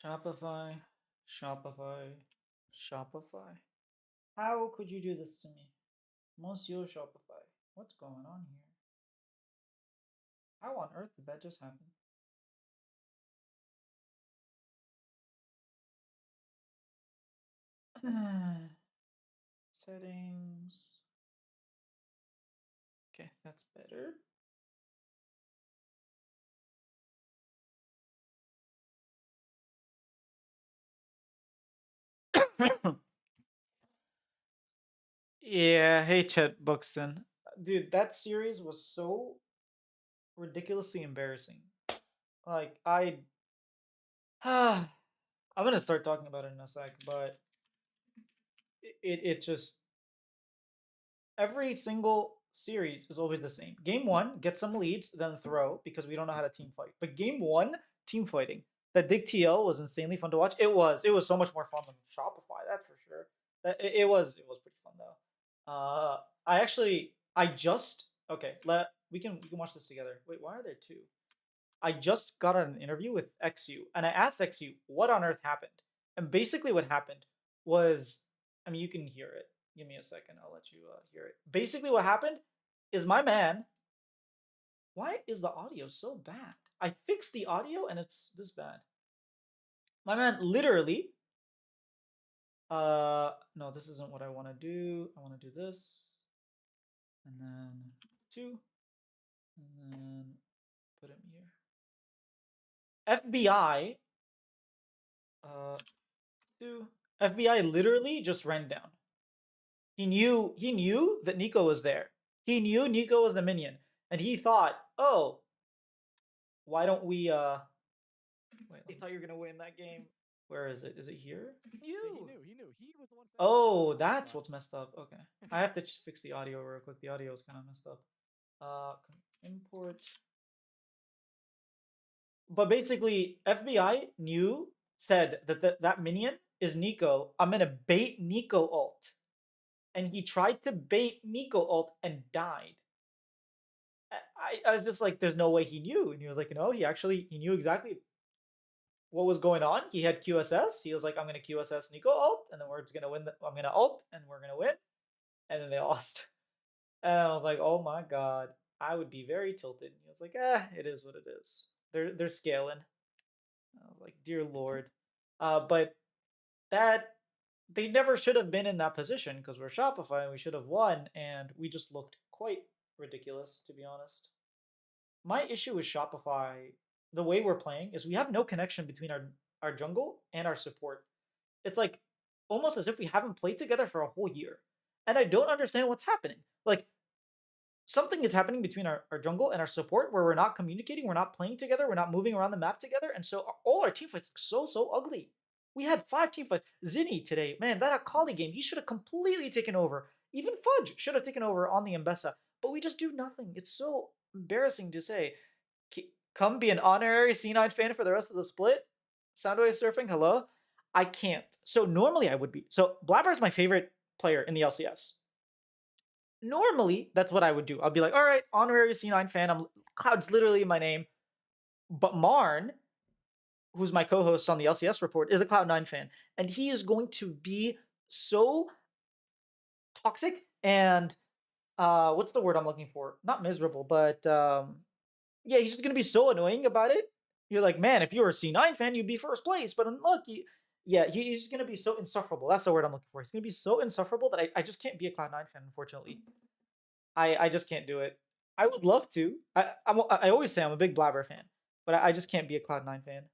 Shopify, Shopify, Shopify. How could you do this to me? Monsieur Shopify. What's going on here? How on earth did that just happen? Settings. Okay, that's better. Yeah, hey Chet Buxton. Dude, that series was so ridiculously embarrassing. Like, I'm gonna start talking about it in a sec, but it just every single series is always the same. Game one, get some leads, then throw because we don't know how to team fight. But game one, team fighting. That Dig TL was insanely fun to watch. It was so much more fun than Shopify, that's for sure. It was pretty fun though. I just okay. We can watch this together. Wait, why are there two? I just got an interview with XU, and I asked XU what on earth happened. And basically, what happened was, I mean, you can hear it. Give me a second, I'll let you hear it. Basically, what happened is my man. Why is the audio so bad? I fixed the audio and it's this bad. My man literally. No, this isn't what I want to do. I want to do this, and then two, and then put him here. FBI. Two. FBI literally just ran down. He knew that Nico was there. He knew Nico was the minion. And he thought, oh, why don't we wait, I thought you were gonna win that game. Where is it? Is it here? He knew. He was the one saying Oh, that's what's messed up. Okay. I have to fix the audio real quick. The audio is kind of messed up. Import. But basically, FBI said that that minion is Nico. I'm gonna bait Nico ult. And he tried to bait Nico ult and died. I was just like, there's no way he knew. And he was like, no, he knew exactly what was going on. He had QSS. He was like, I'm gonna QSS Nico ult, and then we're just gonna win. I'm gonna ult, and we're gonna win. And then they lost. And I was like, oh my god, I would be very tilted. And he was like, it is what it is. They're scaling. I was like, dear lord. But that they never should have been in that position because we're Shopify and we should have won, and we just looked quite ridiculous, to be honest. My issue with Shopify, the way we're playing, is we have no connection between our jungle and our support. It's like almost as if we haven't played together for a whole year. And I don't understand what's happening. Like, something is happening between our jungle and our support where we're not communicating, we're not playing together, we're not moving around the map together, and so all our team fights look so ugly. We had 5 team fights. Zinni today, man, that Akali game, he should have completely taken over. Even Fudge should have taken over on the Mbessa, but we just do nothing. It's so embarrassing to say. Come be an honorary C9 fan for the rest of the split? Soundwave surfing, hello? I can't. So normally I would be. So Blabber is my favorite player in the LCS. Normally, that's what I would do. I'll be like, all right, honorary C9 fan. Cloud's literally my name. But Marn, who's my co-host on the LCS report, is a Cloud9 fan. And he is going to be so toxic and what's the word I'm looking for? Not miserable, but yeah, he's just gonna be so annoying about it. You're like, man, if you were a C9 fan, you'd be first place. But look, yeah, he's just gonna be so insufferable. That's the word I'm looking for. He's gonna be so insufferable that I just can't be a Cloud9 fan, unfortunately. I just can't do it. I would love to. I always say I'm a big Blabber fan, but I just can't be a Cloud9 fan.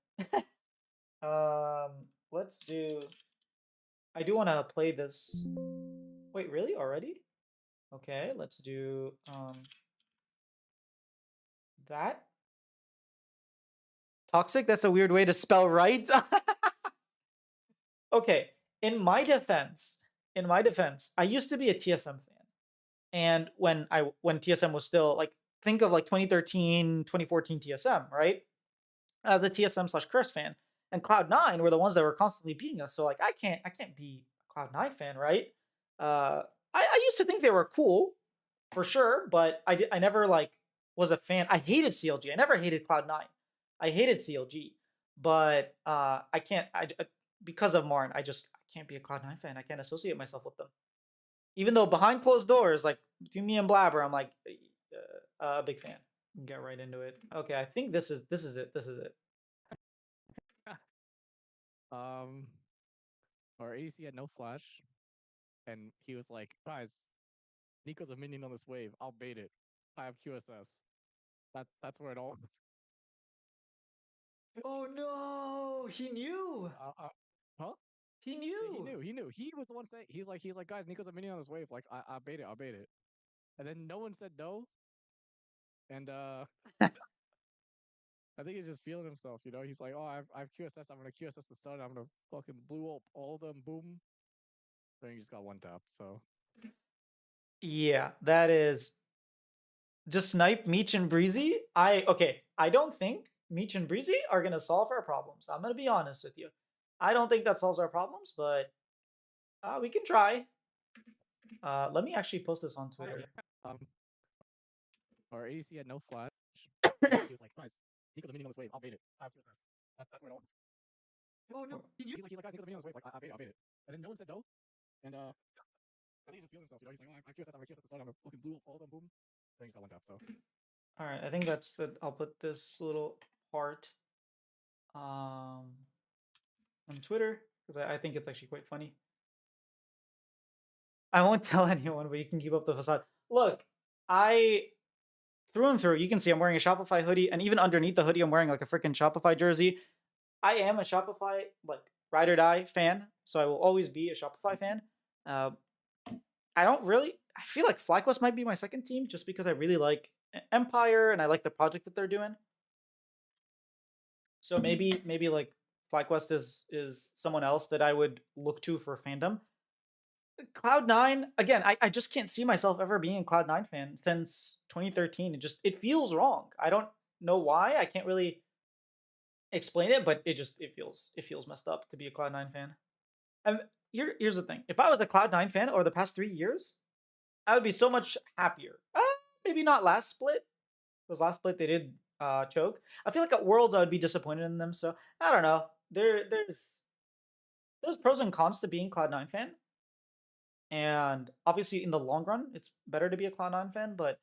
Let's do. I do want to play this. Wait, really? Already? Okay, let's do that. Toxic? That's a weird way to spell right. Okay, in my defense, I used to be a TSM fan. And when TSM was still like, think of like 2013, 2014 TSM, right? As a TSM slash Curse fan, and Cloud9 were the ones that were constantly beating us. So like I can't be a Cloud9 fan, right? I used to think they were cool for sure, but I never like was a fan. I hated CLG. I never hated Cloud9. I hated CLG, but I can't. Because of Marn, I can't be a Cloud9 fan. I can't associate myself with them. Even though behind closed doors, like between me and Blabber, I'm like a big fan. Get right into it. Okay, I think this is it. This is it. Um, our ADC had no flash, and he was like, "Guys, Nico's a minion on this wave. I'll bait it. I have QSS." That's where it all. Oh no! He knew. Huh? He Yeah, knew. he knew. He was the one saying, he's like, guys, Nico's a minion on this wave. Like, I'll bait it. I'll bait it. And then no one said no. And I think he's just feeling himself. You know, he's like, "Oh, I have QSS. I'm gonna QSS the stun. I'm gonna fucking blue up all of them. Boom." Then he just got one tap. So Yeah, that is just snipe Meech and Breezy. I don't think Meech and Breezy are gonna solve our problems. I'm gonna be honest with you. I don't think that solves our problems, but we can try. Let me actually post this on Twitter. um, our ADC had no flash. And he was like, "Guys, Nico's a minion on this wave. I'll bait it. I have QSS." That's where it all. Oh no! He's like, "Guys, Nico's a minion on this wave. Like, I'll bait it. I'll bait it." And then no one said no. And I think he just feeling himself. You know, he's like, "Oh, I have QSS. I'm gonna QSS the stun. I'm gonna fucking blue up all of them. Boom." Then he just got one tap. So. All right, I think that's the. I'll put this little part on Twitter because I think it's actually quite funny. I won't tell anyone, but you can keep up the facade. Look, I through and through, you can see I'm wearing a Shopify hoodie, and even underneath the hoodie, I'm wearing like a freaking Shopify jersey. I am a Shopify like ride or die fan, so I will always be a Shopify fan. I don't really. I feel like FlyQuest might be my second team just because I really like Empire and I like the project that they're doing. So maybe like FlyQuest is someone else that I would look to for fandom. Cloud9 again. I just can't see myself ever being a Cloud9 fan since 2013. It feels wrong. I don't know why. I can't really explain it, but it feels messed up to be a Cloud9 fan. And here's the thing: if I was a Cloud9 fan over the past 3 years, I would be so much happier. Maybe not last split. Because last split they did choke. I feel like at Worlds I would be disappointed in them. So I don't know. There's pros and cons to being Cloud9 fan. And obviously in the long run, it's better to be a Cloud9 fan, but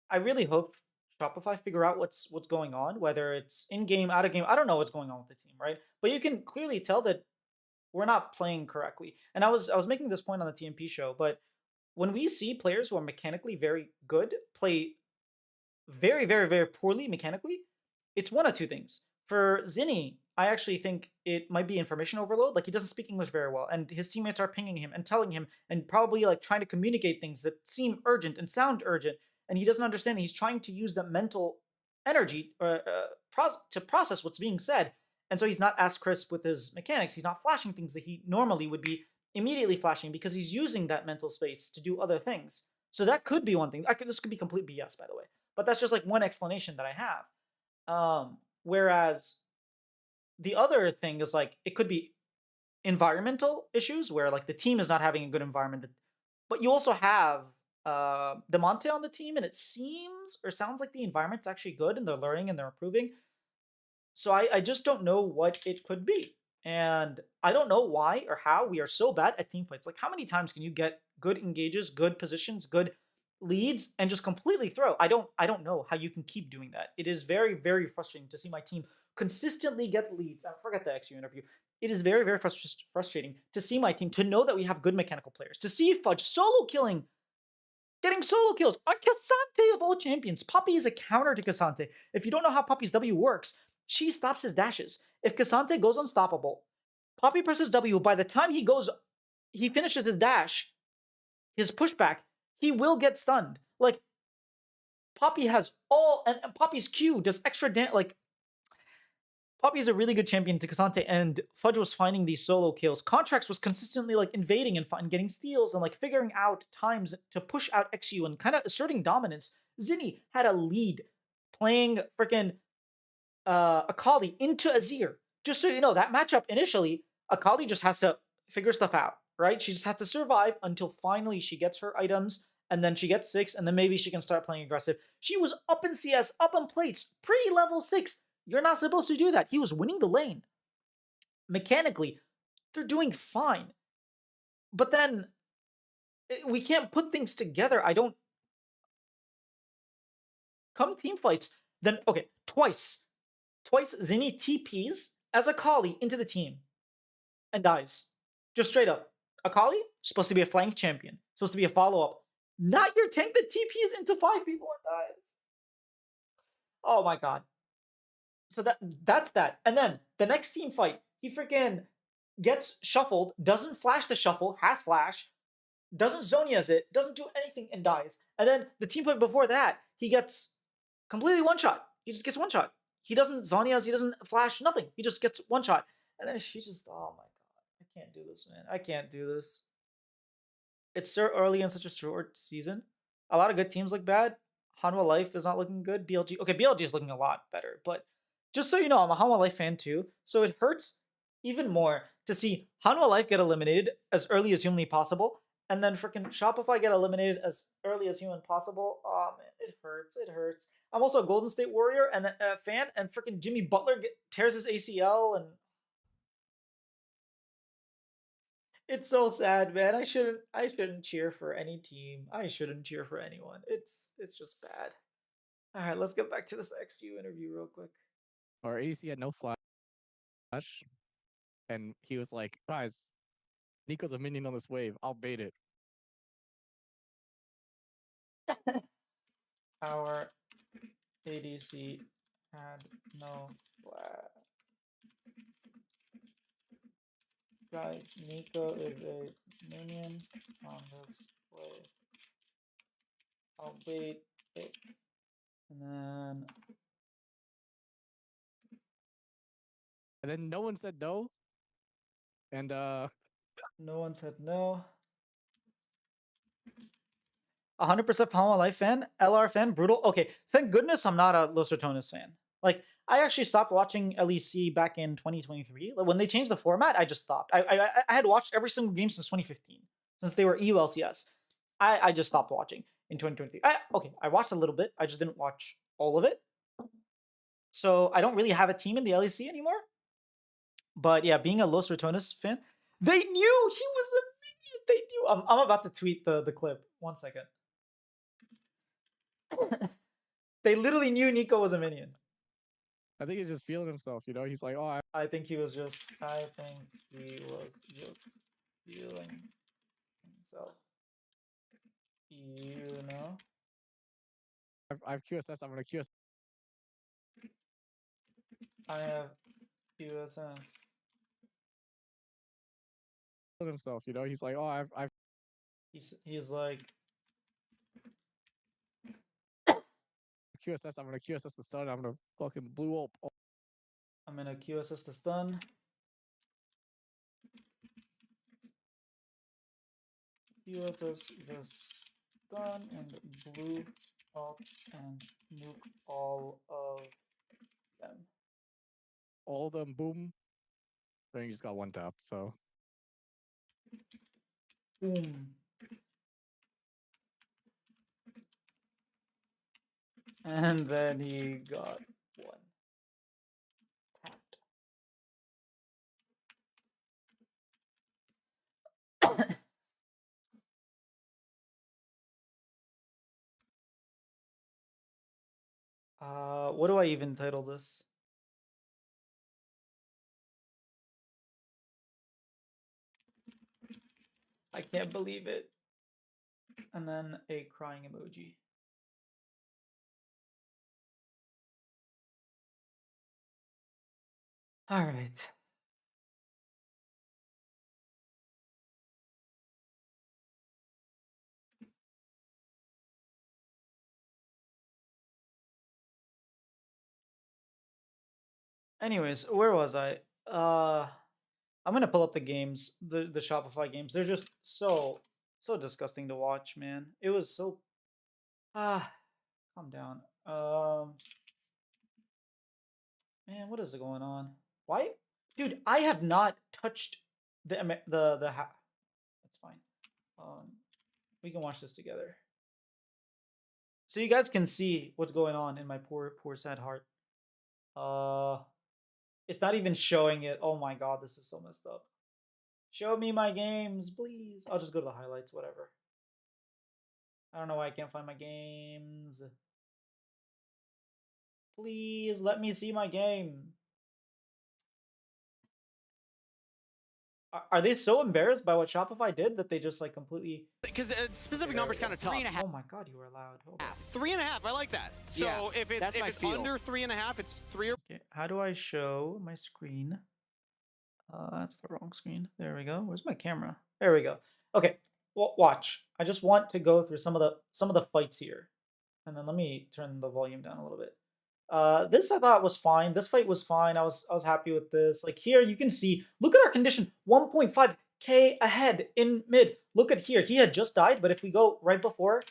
I really hope Shopify figure out what's going on, whether it's in game, out of game. I don't know what's going on with the team, right? But you can clearly tell that we're not playing correctly. And I was making this point on the TMP show, but when we see players who are mechanically very good play very, very, very poorly mechanically, it's one of two things. For Zinni, I actually think it might be information overload. Like he doesn't speak English very well, and his teammates are pinging him and telling him, and probably like trying to communicate things that seem urgent and sound urgent, and he doesn't understand. He's trying to use the mental energy to process what's being said, and so he's not as crisp with his mechanics. He's not flashing things that he normally would be immediately flashing because he's using that mental space to do other things. So that could be one thing. This could be complete BS, by the way, but that's just like one explanation that I have. Whereas the other thing is like it could be environmental issues where like the team is not having a good environment, but you also have Demonte on the team, and it seems or sounds like the environment's actually good and they're learning and they're improving. So I just don't know what it could be. And I don't know why or how we are so bad at team fights. Like, how many times can you get good engages, good positions, good leads, and just completely throw? I don't know how you can keep doing that. It is very, very frustrating to see my team consistently get leads. I forget the XU interview. It is very, very frustrating to see my team, to know that we have good mechanical players, to see Fudge solo killing, getting solo kills on Cassante of all champions. Poppy is a counter to Cassante. If you don't know how Poppy's W works, she stops his dashes. If Cassante goes unstoppable, Poppy presses W. By the time he finishes his dash, his pushback, he will get stunned. Like, Poppy has all, and Poppy's Q does extra damage. Like, Poppy's a really good champion to Cassante, and Fudge was finding these solo kills. Contracts was consistently like invading and getting steals and like figuring out times to push out XU and kind of asserting dominance. Zinni had a lead playing freaking Akali into Azir. Just so you know, that matchup initially, Akali just has to figure stuff out, right? She just has to survive until finally she gets her items, and then she gets 6, and then maybe she can start playing aggressive. She was up in CS, up in plates, pre-level 6. You're not supposed to do that. He was winning the lane. Mechanically, they're doing fine. But then, we can't put things together. I don't... Come team fights, then, okay, twice Zinni TPs as Akali into the team and dies. Just straight up. Akali, supposed to be a flank champion, supposed to be a follow-up. Not your tank that TPs into 5 people and dies. Oh my god. So that's that. And then the next team fight, he freaking gets shuffled, doesn't flash the shuffle, has flash, doesn't Zhonya's it, doesn't do anything and dies. And then the team fight before that, he gets completely one-shot. He just gets one-shot. He doesn't Zhonya's, he doesn't flash, nothing. He just gets one-shot. And then she just, oh my god. I can't do this, man. I can't do this. It's so early in such a short season. A lot of good teams look bad. Hanwha Life is not looking good. BLG, okay, BLG is looking a lot better. But just so you know, I'm a Hanwha Life fan too. So it hurts even more to see Hanwha Life get eliminated as early as humanly possible, and then freaking Shopify get eliminated as early as human possible. Oh man, it hurts. It hurts. I'm also a Golden State Warrior and a fan, and freaking Jimmy Butler tears his ACL, and it's so sad, man. I shouldn't cheer for any team. I shouldn't cheer for anyone. It's just bad. All right, let's get back to this XU interview real quick. Our ADC had no flash, and he was like, guys, Nico's a minion on this wave. I'll bait it. Our ADC had no flash. Guys, Nico is a minion on this wave. I'll bait it. And then no one said no. And no one said no. 100% Palma Life fan, LR fan, brutal. Okay, thank goodness I'm not a Los Ratones fan. Like, I actually stopped watching LEC back in 2023. Like, when they changed the format, I just stopped. I had watched every single game since 2015, since they were EU LCS. I just stopped watching in 2023. I watched a little bit. I just didn't watch all of it. So I don't really have a team in the LEC anymore. But yeah, being a Los Ratones fan, they knew he was a minion. They knew. I'm about to tweet the clip. 1 second. They literally knew Nico was a minion. I think he's just feeling himself, you know? He's like, oh, I think he was just feeling himself. You know? I have QSS. I'm going to QSS. I have QSS. Himself, you know? He's like, oh, I've He's like, QSS. I'm going to QSS the stun. I'm going to fucking blue up. I'm gonna QSS the stun. QSS the stun and blue up and nuke all of them. All of them, boom. Then you just got one tap, so. Boom. And then he got one. Tapped. What do I even title this? I can't believe it. And then a crying emoji. All right. Anyways, where was I? I'm gonna pull up the games, the Shopify games. They're just so disgusting to watch, man. It was so calm down. Man, what is going on? Why, dude? I have not touched the. That's fine. We can watch this together, so you guys can see what's going on in my poor sad heart. It's not even showing it. Oh my god, this is so messed up. Show me my games, please. I'll just go to the highlights, whatever. I don't know why I can't find my games. Please let me see my game. Are they so embarrassed by what Shopify did that they just like completely? Because specific numbers kind of tough. 3.5. Oh my god, you were loud. Hold on. 3.5. I like that. So Yeah, if it's under 3.5, it's 3 or. Okay, how do I show my screen? That's the wrong screen. There we go. Where's my camera? There we go. Okay, well, watch. I just want to go through some of the fights here, and then let me turn the volume down a little bit. This I thought was fine. This fight was fine. I was happy with this. Like here, you can see. Look at our condition. 1.5k ahead in mid. Look at here. He had just died, but if we go right before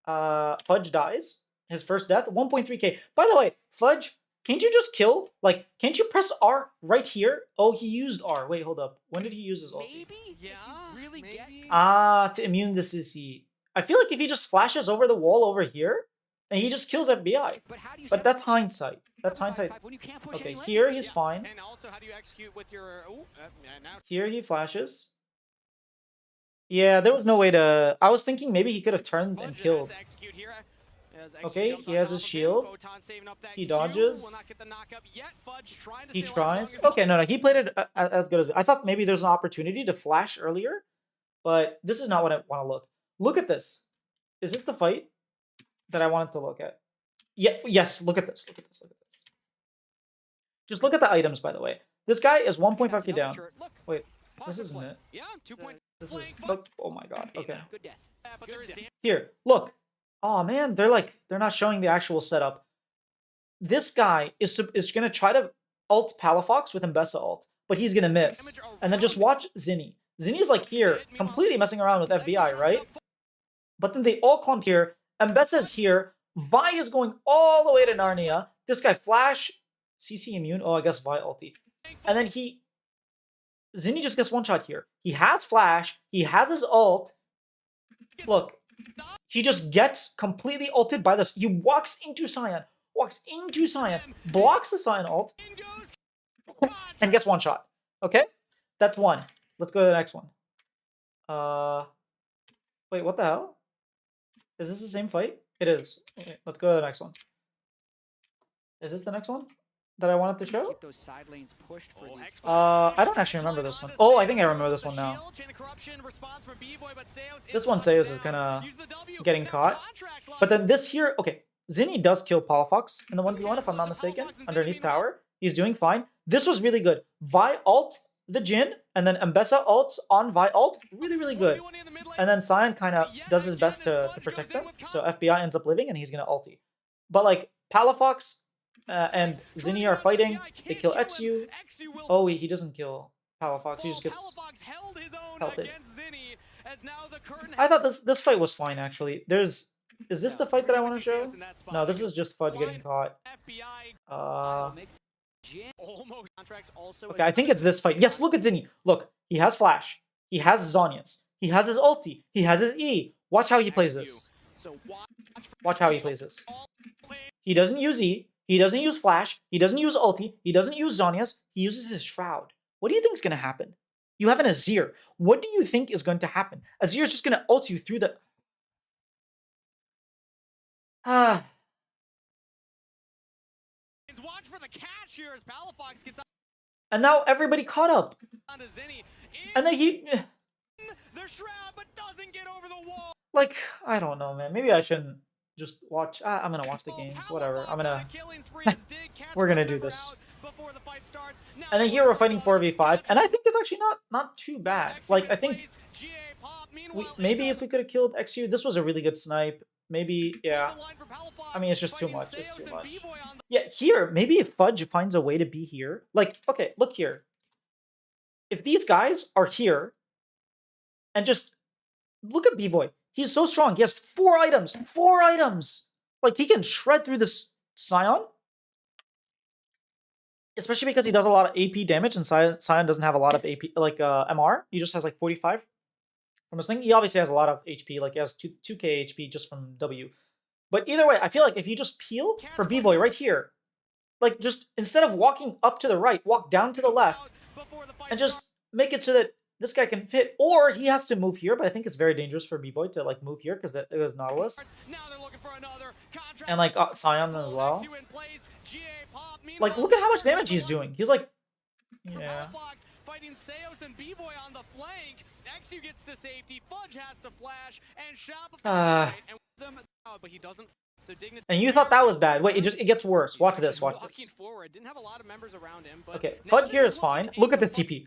Fudge dies, his first death, 1.3k. By the way, Fudge, can't you just kill? Like, can't you press R right here? Oh, he used R. Wait, hold up. When did he use his ulti? Maybe? Yeah. Really maybe? To immune the CC. I feel like if he just flashes over the wall over here, and he just kills FBI. But that's hindsight. That's hindsight. Okay, here he's fine. And also, how do you execute with your? Here he flashes. Yeah, there was no way to. I was thinking maybe he could have turned and killed. Okay, he has his shield. He dodges. He tries. Okay, no, he played it as good as I thought. Maybe there's an opportunity to flash earlier, but this is not what I want to look. Look at this. Is this the fight that I wanted to look at? Yeah, yes, look at this. Look at this. Look at this. Just look at the items, by the way. This guy is 1.5k down. Wait, this isn't it. Yeah, 2 point. This is. Oh my god. Okay. Good death. Here, look. Oh man, they're not showing the actual setup. This guy is gonna try to ult Palafox with Mbessa ult, but he's gonna miss. And then just watch Zinni. Zinni's like here, completely messing around with FBI, right? But then they all clump here. Mbessa's here. Vi is going all the way to Narnia. This guy flash, CC immune. Oh, I guess Vi ulti. And then Zinni just gets one shot here. He has flash. He has his ult. Look, he just gets completely ulted by this. He walks into Cyan, blocks the Cyan ult, and gets one shot. Okay, that's one. Let's go to the next one. Wait, what the hell? Is this the same fight? It is. Okay, let's go to the next one. Is this the next one that I wanted to show? I don't actually remember this one. Oh, I think I remember this one now. This one says is kinda getting caught. But then this here, okay, Zinni does kill Palafox in the 1v1 if I'm not mistaken, underneath tower. He's doing fine. This was really good. Vi ult the Jhin, and then Mbessa ults on Vi ult. Really, really good. And then Cyan kind of does his best to protect them. So FBI ends up living, and he's going to ulti. But like, Palafox and Zinni are fighting. They kill XU. Oh, he doesn't kill Palafox. He just gets pelted. I thought this fight was fine, actually. Is this the fight that I want to show? No, this is just Fudge getting caught. Okay, I think it's this fight. Yes, look at Zinni. Look, he has flash. He has Zhonya's. He has his ulti. He has his E. Watch how he plays this. Watch how he plays this. He doesn't use E. He doesn't use flash. He doesn't use ulti. He doesn't use Zhonya's. He uses his shroud. What do you think is going to happen? You have an Azir. What do you think is going to happen? Azir is just going to ult you through the... And now everybody caught up. And then he... Like, I don't know, man. Maybe I shouldn't just watch... I'm going to watch the games. Whatever. We're going to do this. And then here we're fighting 4v5. And I think it's actually not too bad. Like, I think... maybe if we could have killed XU, this was a really good snipe. maybe, yeah. On the line for Palafox, I mean, it's just too fighting much. It's Seos too and much. B-Boy on the- Yeah, here, maybe if Fudge finds a way to be here. Like, okay, look here. If these guys are here, and just look at B-Boy. He's so strong. He has 4 items. 4 items! Like, he can shred through this Scion. Especially because he does a lot of AP damage, and Scion doesn't have a lot of AP, like, MR. He just has, like, 45 from his thing. He obviously has a lot of HP. Like, he has 2k HP just from W. But either way, I feel like if you just peel for B-Boy right here, like, just instead of walking up to the right, walk down to the left, and just make it so that this guy can fit, or he has to move here, but I think it's very dangerous for B-Boy to, like, move here, because it was Nautilus. And, like, Scion as well. Like, look at how much damage he's doing. He's like, yeah. Fighting Seos and B-Boy on the flank. XU gets to safety. Fudge has to flash, and Shopify and them, but he doesn't. So Dignity. And you thought that was bad. Wait, it gets worse. Watch this. Watch this. Forward. Didn't have a lot of members around him, but okay, Fudge here is fine. Look at this TP.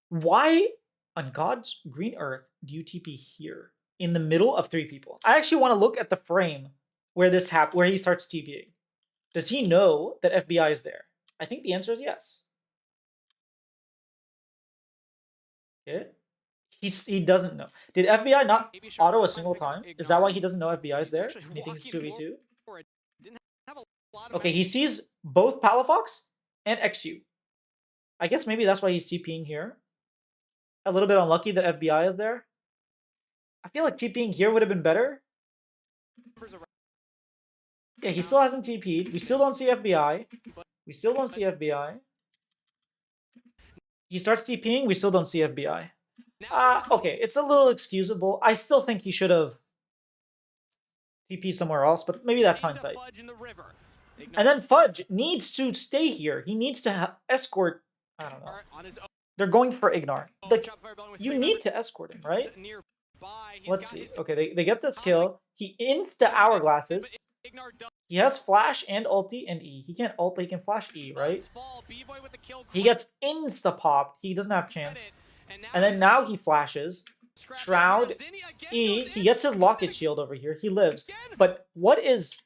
Why on God's green earth do you TP here in the middle of 3 people? I actually want to look at the frame where this where he starts TPing. Does he know that FBI is there? I think the answer is yes. Yeah. He doesn't know. Did FBI not auto a single time? Is that why he doesn't know FBI is there? And he thinks it's 2v2? Okay, he sees both Palafox and XU. I guess maybe that's why he's TPing here. A little bit unlucky that FBI is there. I feel like TPing here would have been better. Yeah, he still hasn't TP'd. We still don't see FBI. We still don't see FBI. He starts TPing, we still don't see FBI. Okay, it's a little excusable. I still think he should have TP'd somewhere else, but maybe that's hindsight. And then Fudge needs to stay here. He needs to escort... I don't know. They're going for Ignar. Like, you need to escort him, right? Let's see. Okay, they get this kill. He insta-hourglasses. He has flash and ulti and E. He can't ult, but he can flash E, right? He gets insta-popped. He doesn't have chance. And then now he flashes. Shroud, E. He gets his locket shield over here. He lives. But what is...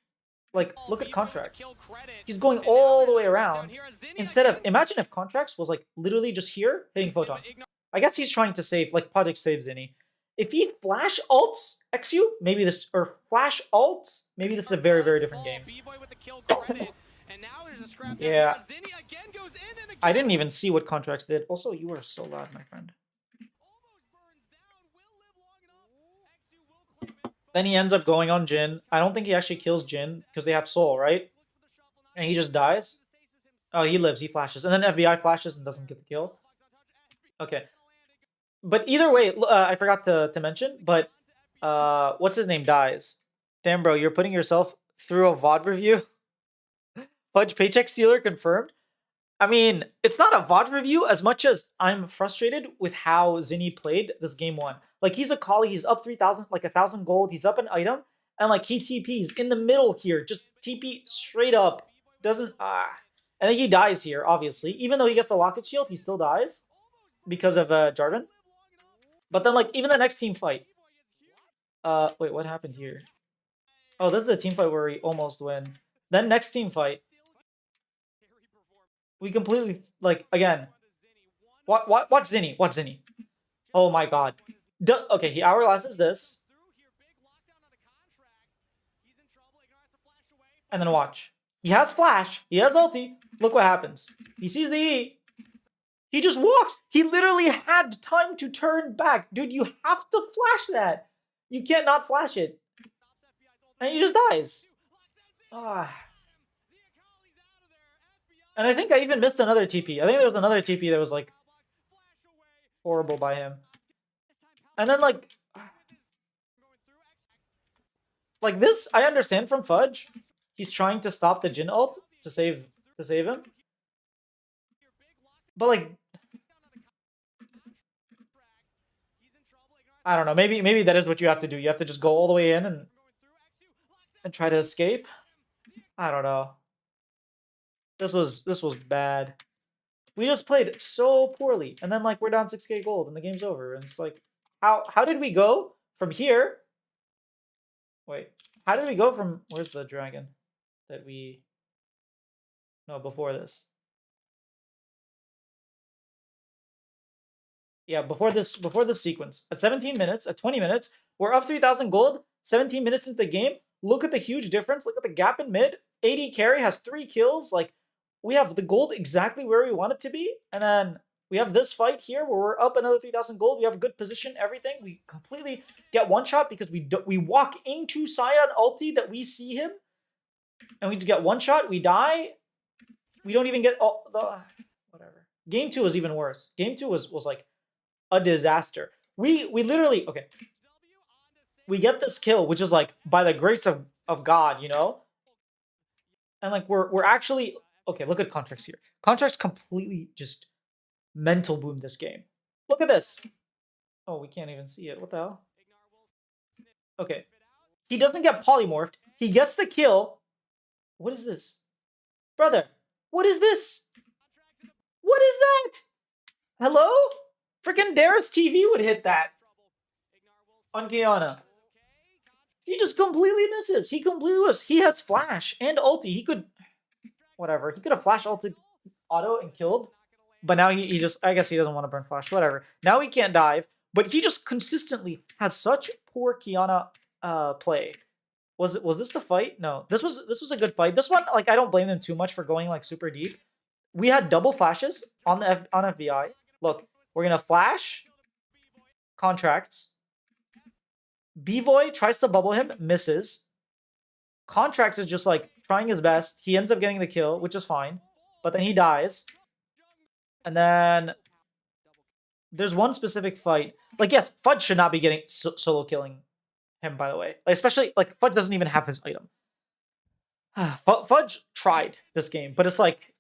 Like, look at Contracts. He's going all the way around. Instead of... Imagine if Contracts was, like, literally just here, hitting Photon. I guess he's trying to save... Like, Project saves Zinni. If he flash ults XU, maybe this... Or flash ults, maybe this is a very, very different game. Yeah. I didn't even see what Contracts did. Also, you are so loud, my friend. Then he ends up going on Jhin. I don't think he actually kills Jhin because they have Soul, right? And he just dies. Oh, he lives. He flashes. And then FBI flashes and doesn't get the kill. Okay. But either way, I forgot to mention, but what's his name dies. Damn, bro, you're putting yourself through a VOD review? Fudge Paycheck Stealer confirmed? I mean, it's not a VOD review as much as I'm frustrated with how Zinni played this game 1. Like, he's a Kali, he's up 3,000, like 1,000 gold, he's up an item, and like he TPs in the middle here, just TP straight up, doesn't, and then he dies here, obviously. Even though he gets the locket shield, he still dies because of Jarvan. But then, like, even the next team fight. Wait, what happened here? Oh, this is a team fight where we almost win. Then next team fight. We completely, like, again. Watch Zinni. Watch Zinni. Oh my god. Okay, he hourglasses this. And then watch. He has flash. He has ulti. Look what happens. He sees the E. He just walks. He literally had time to turn back. Dude, you have to flash that. You can't not flash it. And he just dies. And I think I even missed another TP. I think there was another TP that was, like, horrible by him. And then, like this, I understand from Fudge. He's trying to stop the Jhin ult to save him. But, like, I don't know. Maybe that is what you have to do. You have to just go all the way in and try to escape. I don't know. This was bad. We just played so poorly, and then, like, we're down 6k gold and the game's over. And it's like, how did we go from here? Wait, How did we go from... Where's the dragon that we... No, before this. Yeah, before this sequence. At 17 minutes, at 20 minutes, we're up 3,000 gold, 17 minutes into the game. Look at the huge difference. Look at the gap in mid. AD carry has 3 kills. Like, we have the gold exactly where we want it to be. And then we have this fight here where we're up another 3,000 gold. We have a good position, everything. We completely get one shot because we walk into Sion ulti that we see him. And we just get one shot. We die. We don't even get all the... Whatever. Game 2 was even worse. Game 2 was like a disaster. We literally... Okay. We get this kill, which is like by the grace of God, you know? And like we're actually... Okay, look at Contracts here. Contracts completely just mental boom this game. Look at this. Oh, we can't even see it. What the hell? Okay. He doesn't get polymorphed. He gets the kill. What is this? Brother, what is this? What is that? Hello? Freaking Darius TV would hit that on Kiana. He just completely misses. He completely misses. He has flash and ulti. He could... Whatever. He could have flash ulted auto and killed. But now he just... I guess he doesn't want to burn flash. Whatever. Now he can't dive. But he just consistently has such poor Kiana play. Was this the fight? No. This was a good fight. This one, like, I don't blame them too much for going like super deep. We had double flashes on the on FBI. Look, we're gonna flash Contracts. B-Boy tries to bubble him, misses. Contracts is just like trying his best. He ends up getting the kill, which is fine. But then he dies. And then there's one specific fight. Like, yes, Fudge should not be getting solo killing him, by the way. Like, especially, like, Fudge doesn't even have his item. Fudge tried this game, but it's like...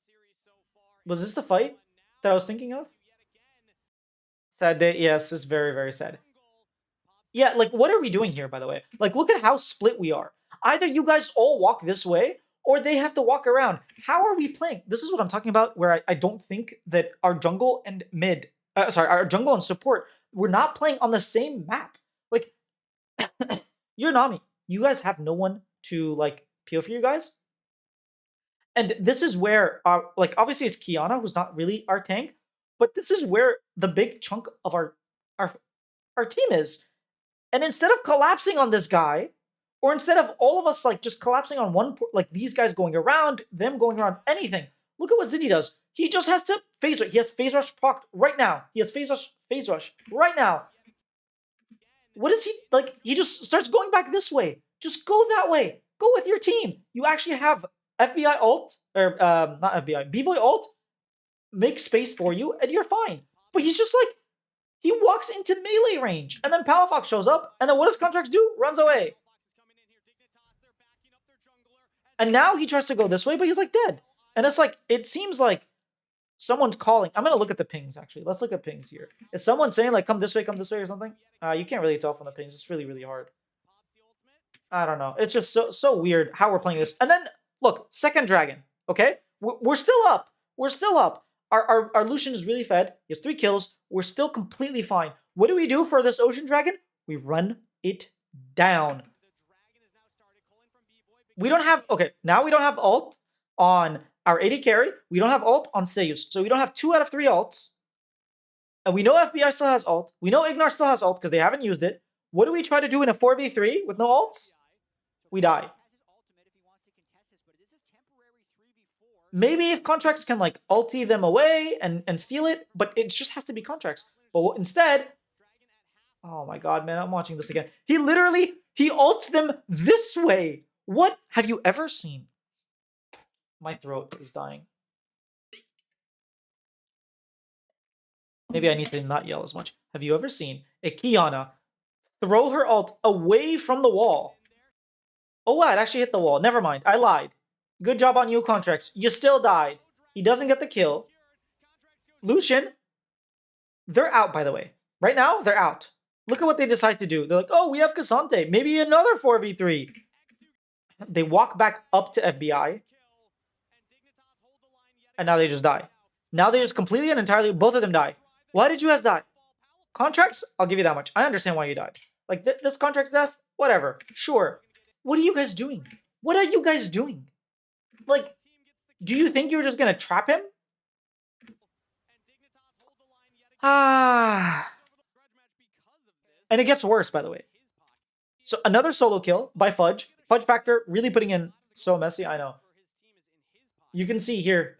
Was this the fight that I was thinking of? Sad day. Yes, it's very, very sad. Yeah, like, what are we doing here, by the way? Like, look at how split we are. Either you guys all walk this way, or they have to walk around. How are we playing? This is what I'm talking about, where I don't think that our jungle and mid... our jungle and support, we're not playing on the same map. Like, you're Nami. You guys have no one to, like, peel for you guys. And this is where, like, obviously it's Kiana, who's not really our tank, but this is where the big chunk of our team is. And instead of collapsing on this guy, or instead of all of us, like, just collapsing on one, like, these guys going around, them going around, anything, look at what Ziddy does. He just has to phase rush. He has phase rush procced right now. He has phase rush right now. What is he, like, he just starts going back this way. Just go that way. Go with your team. You actually have FBI ult, or not FBI, B-Boy ult, make space for you, and you're fine. But he's just like, he walks into melee range, and then Palafox shows up, and then what does Contracts do? Runs away. And now he tries to go this way, but he's like dead. And it's like, it seems like someone's calling. I'm going to look at the pings, actually. Let's look at pings here. Is someone saying, like, come this way, or something? You can't really tell from the pings. It's really, really hard. I don't know. It's just so weird how we're playing this. And then, look, second dragon, okay? We're still up. We're still up. Our Lucian is really fed. He has 3 kills. We're still completely fine. What do we do for this ocean dragon? We run it down. We don't have... Okay, now we don't have ult on our AD carry. We don't have ult on Seiyus. So we don't have 2 out of 3 ults. And we know FBI still has ult. We know Ignar still has ult because they haven't used it. What do we try to do in a 4v3 with no ults? We die. Maybe if Contracts can, like, ulti them away and steal it, but it just has to be Contracts. But instead... Oh my god, man, I'm watching this again. He literally, he ults them this way. What have you ever seen? My throat is dying. Maybe I need to not yell as much. Have you ever seen a Kiana throw her ult away from the wall? Oh, wow, it actually hit the wall. Never mind, I lied. Good job on you, Contracts. You still died. He doesn't get the kill. Lucian, they're out, by the way. Right now, they're out. Look at what they decide to do. They're like, oh, we have Cassante. Maybe another 4v3. They walk back up to FBI. And now they just die. Now they just completely and entirely, both of them die. Why did you guys die? Contracts? I'll give you that much. I understand why you died. Like, this Contract's death? Whatever. Sure. What are you guys doing? What are you guys doing? Like, do you think you're just gonna trap him? Ah. And it gets worse, by the way. So another solo kill by Fudge. Fudge Factor really putting in so messy, I know. You can see here,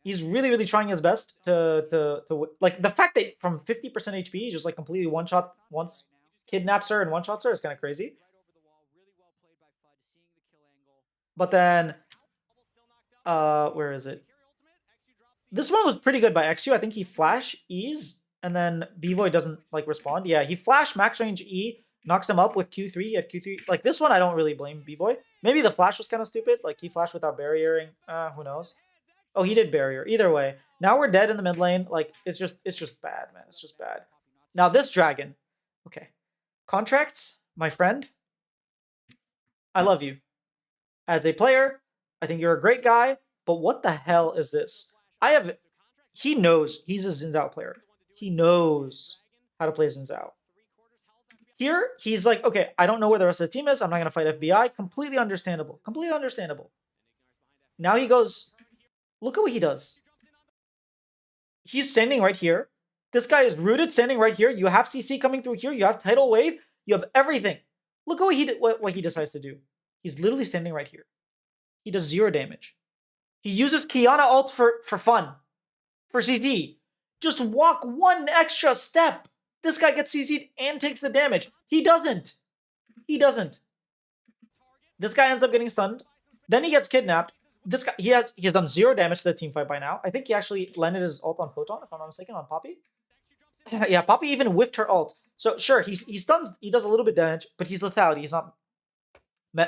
he's really, really trying his best to like the fact that from 50% HP, he just like completely one-shot once kidnaps her and one-shots her is kind of crazy. But then, where is it? This one was pretty good by XU. I think he flash E's and then B-Boy doesn't like respond. Yeah, he flash max range E, knocks him up with Q3 at Q3. Like this one, I don't really blame B-Boy. Maybe the flash was kind of stupid. Like he flashed without barriering. Who knows? Oh, he did barrier. Either way, now we're dead in the mid lane. Like it's just bad, man. It's just bad. Now this dragon. Okay, Contracts, my friend. I love you as a player. I think you're a great guy. But what the hell is this? He knows he's a Xin Zhao player. He knows how to play Xin Zhao. Here, he's like, okay, I don't know where the rest of the team is. I'm not going to fight FBI. Completely understandable. Completely understandable. Now he goes, look at what he does. He's standing right here. This guy is rooted standing right here. You have CC coming through here. You have tidal wave. You have everything. Look at what he decides to do. He's literally standing right here. He does 0 damage. He uses Kiana ult for fun. For CC. Just walk one extra step. This guy gets CC'd and takes the damage. He doesn't. He doesn't. This guy ends up getting stunned. Then he gets kidnapped. This guy, he has done 0 damage to the team fight by now. I think he actually landed his ult on Photon, if I'm not mistaken, on Poppy. Yeah, Poppy even whiffed her ult. So sure, he stuns, he does a little bit damage, but he's lethality. He's not.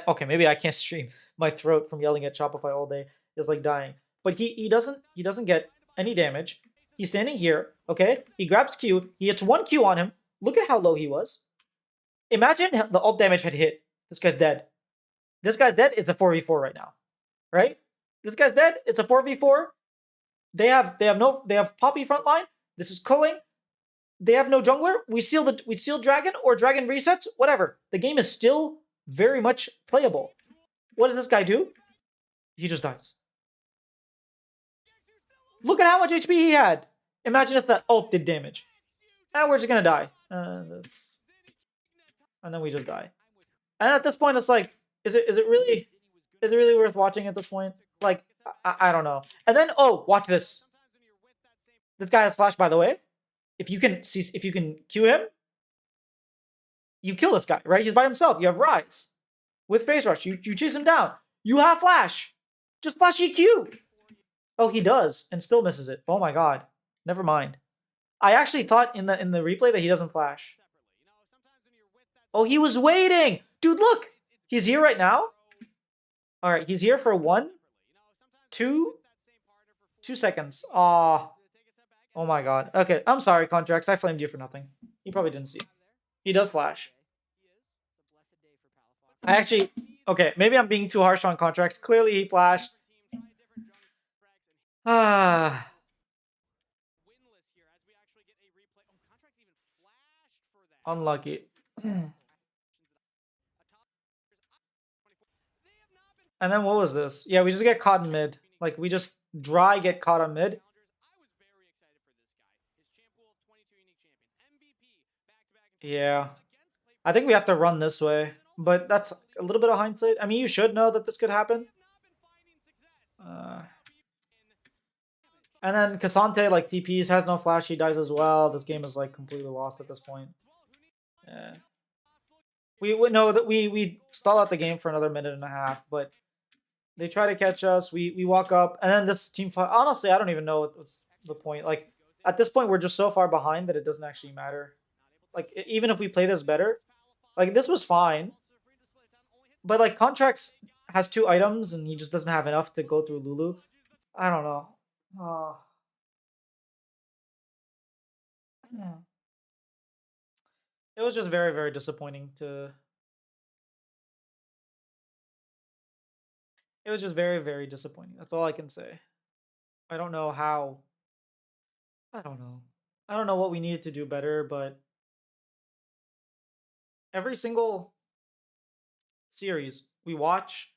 Okay, maybe I can't stream. My throat from yelling at Shopify all day is like dying. But he doesn't get any damage. He's standing here, okay? He grabs Q. He hits 1 Q on him. Look at how low he was. Imagine the ult damage had hit. This guy's dead. This guy's dead. It's a 4v4 right now, right? This guy's dead. It's a 4v4. They have Poppy frontline. This is culling. They have no jungler. We seal dragon or dragon resets. Whatever. The game is still very much playable. What does this guy do? He just dies. Look at how much HP he had. Imagine if that ult did damage. And we're just gonna die. And then we just die. And at this point, it's like, is it really worth watching at this point? Like, I don't know. And then, oh, watch this. This guy has flash, by the way. If you can Q him, you kill this guy, right? He's by himself. You have Rise. With Phase Rush, you chase him down. You have flash. Just flash EQ. Oh, he does, and still misses it. Oh my god. Never mind. I actually thought in the replay that he doesn't flash. Oh, he was waiting! Dude, look! He's here right now. Alright, he's here for 2 seconds. Oh my god. Okay, I'm sorry, Contracts. I flamed you for nothing. You probably didn't see. He does flash. I actually... Okay, maybe I'm being too harsh on Contracts. Clearly he flashed. Unlucky. And then what was this? Yeah, we just get caught in mid. Like, we just get caught on mid. Yeah. I think we have to run this way. But that's a little bit of hindsight. I mean, you should know that this could happen. And then Cassante, like, TPs, has no flash. He dies as well. This game is, like, completely lost at this point. Yeah. We know that we stall out the game for another minute and a half, but they try to catch us. We walk up, and then this team fight. Honestly, I don't even know what's the point. Like, at this point, we're just so far behind that it doesn't actually matter. Like, even if we play this better, like, this was fine. But, like, Contracts has 2 items, and he just doesn't have enough to go through Lulu. I don't know. It was just very, very disappointing to... It was just very, very disappointing. That's all I can say. I don't know how... I don't know. I don't know what we needed to do better, but... Every single series we watch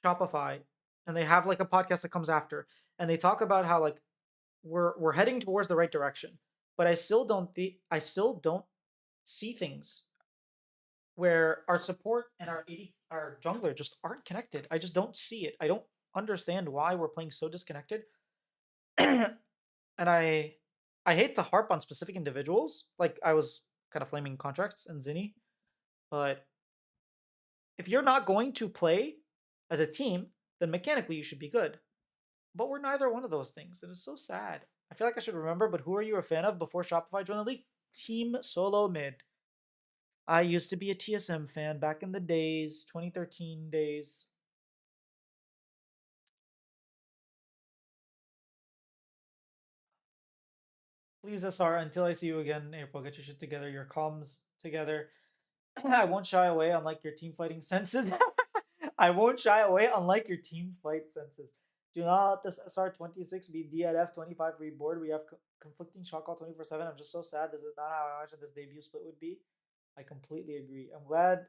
Shopify, and they have like a podcast that comes after, and they talk about how like we're heading towards the right direction, but I still don't see things where our support and our jungler just aren't connected. I just don't see it. I don't understand why we're playing so disconnected. And I hate to harp on specific individuals. Like I was kind of flaming contracts and Zinni, but if you're not going to play as a team, then mechanically you should be good. But we're neither one of those things. It is so sad. I feel like I should remember, but who are you a fan of before Shopify joined the league? Team Solo Mid. I used to be a TSM fan back in the days, 2013 days. Please, SR, until I see you again in April, get your shit together, your comms together. I won't shy away, unlike your team fighting senses. I won't shy away, unlike your team fight senses. Do not let this SR26 be DNF 25 reboard. We have conflicting shot call 24/7. I'm just so sad. This is not how I imagined this debut split would be. I completely agree. I'm glad